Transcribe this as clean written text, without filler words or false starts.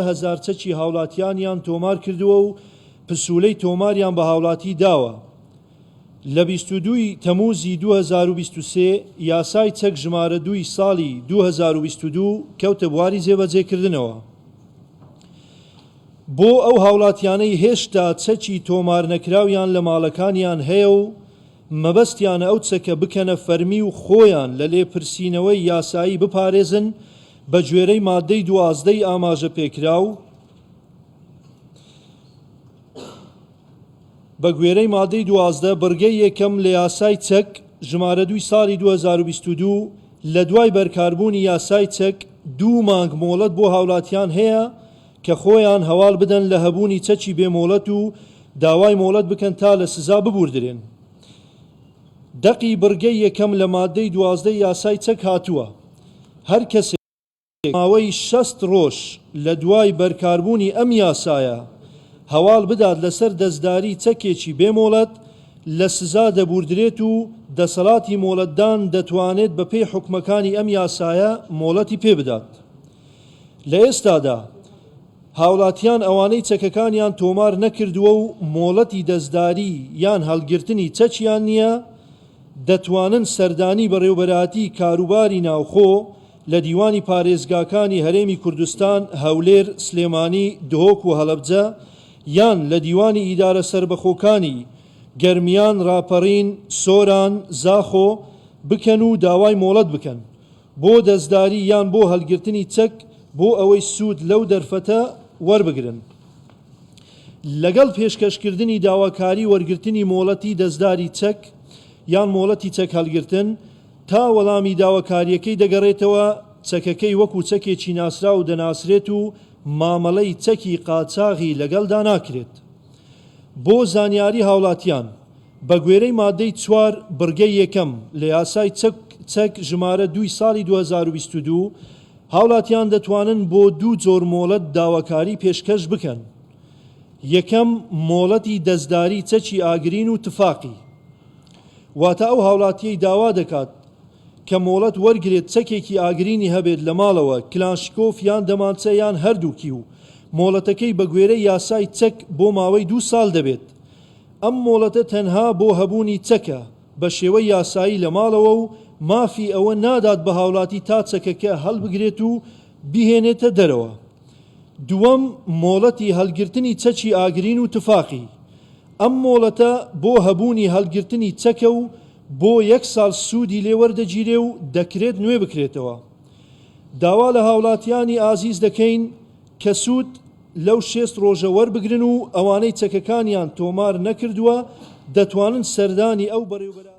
هزار چەکی هاوڵاتیانیان تۆمار کردووە و پسوولەی تۆماریان بە هاوڵاتی داوە. لە 22 تەمووزی 2023 یاسای چەک ژمارە 2 ساڵی 2022 کەوتە بواری جێبەجێکردنەوە. بۆ ئەو هاوڵاتیانەی هێشتا چەکی تۆمار نەکراویان لە ماڵەکانیان هەیە و مەبەستیانە ئەو چەکە بکەنە فەرمی و خۆیان لە لێپرسینەوەی یاسایی بپارێزن بە گوێرەی مادەی 12 ئاماژە پێکراو بە گوێرەی مادەی 12 بڕگەی یەکەم لە یاسای چەک ژمارە 2 ساڵی 2022 لە دوای بەرکاربوونی یاسای چەک 2 مانگ مۆڵەت بۆ هاوڵاتیان هەیە کە خۆیان هەواڵ بدەن لە هەبوونی چەکی بێمۆڵەت و داوای مۆڵەت بکەن تا لە سزا ببوردرێن. دەقی بڕگەی یەکەم لە مادەی 12 یاسای چەک هاتووە هەر کەسێک ماوەی 60 ڕۆژ لە دوای بەرکاربوونی ئەم یاسایە هەواڵ بدات لەسەر دەستداری چەکێکی بێمۆڵەت لە سزا دەبوردرێت و دەسەڵاتی مۆڵەتدان دەتوانێت بە پێی حکومەکانی ئەم یاسایە مۆڵەتی پێ بدات. لە ئێستادا هاوڵاتیان ئەوانەی چەکەکانیان تۆمار نەکردووە و مۆڵەتی دەستداری یان هەڵگرتنی چەکیان نییە دەتوانن سەردانی بەڕێوەبەراتی کاروباری ناوخۆ لە دیوانی پارێزگاکانی هەرێمی کوردستان، هەولێر، سلێمانی، دهۆک و هەڵەبجە یان لە دیوانی ئیدارە سەربەخۆکانی گەرمیان، ڕاپەڕین، سۆران، زاخۆ بکەن و داوای مۆڵەت بکەن بۆ دەستداری یان بۆ هەڵگرتنی چەک بۆ ئەوەی سوود لەو دەرفەتە وەربگرن. لەگەڵ پێشکەشکردنی داواکاری وەرگرتنی مۆڵەتی دەستداری چەک یان مۆڵەتی چەک هەڵگرتن تا وەڵامی داواکاریەکەی دەگەڕێتەوە چەکەکەی وەکو چەکێکی ناسرا و دەناسرێت و مامەڵەی چەکی قاچاغی لەگەڵدا ناکرێت. بۆ زانیاری هاوڵاتیان بە گوێرەی مادەی 4 بڕگەی یەکەم لە یاسای چەک ژمارە 2 ساڵی 2022 هاوڵاتیان دەتوانن بۆ 2 جۆر مۆڵەت داواکاری پێشکەش بکەن. یەکەم مۆڵەتی دەستداری چەکی ئاگرین و تفاقی، واتە ئەو هاوڵاتیەی داوا دەکات کە مۆڵەت وەرگێت چەکێکی ئاگرینی هەبێت لە ماڵەوە کلاشکۆف یان دەمانچە یان هەردووکی و مۆڵەتەکەی بە گوێرەی یاسای چەک بۆ ماوەی 2 ساڵ دەبێت. ئەم مۆڵەتە تەنها بۆ هەبوونی چەکە بە شێوەی یاسایی لە ماڵەوە و مافی ئەوە نادات بە هاوڵاتی تا چەکەکە هەڵبگرێت و بیهێنێتە دەرەوە. دووەم مۆڵەتی هەڵگرتنی چەکی ئاگرین و تفاقی، ئەم مۆڵەتە بۆ هەبوونی هەڵگرتنی چەکە و بۆ 1 ساڵ سوودی لێوەردەگیرێ و دەکرێت نوێ بکرێتەوە. داوا لە هاوڵاتیانی ئازیز دەکەین کە سوود لەو 6 ڕۆژە وەربگرن و ئەوانەی چەکەکانیان تۆمار نەکردووە دەتوانن سەردانی ئەو بەڕێوەبەرە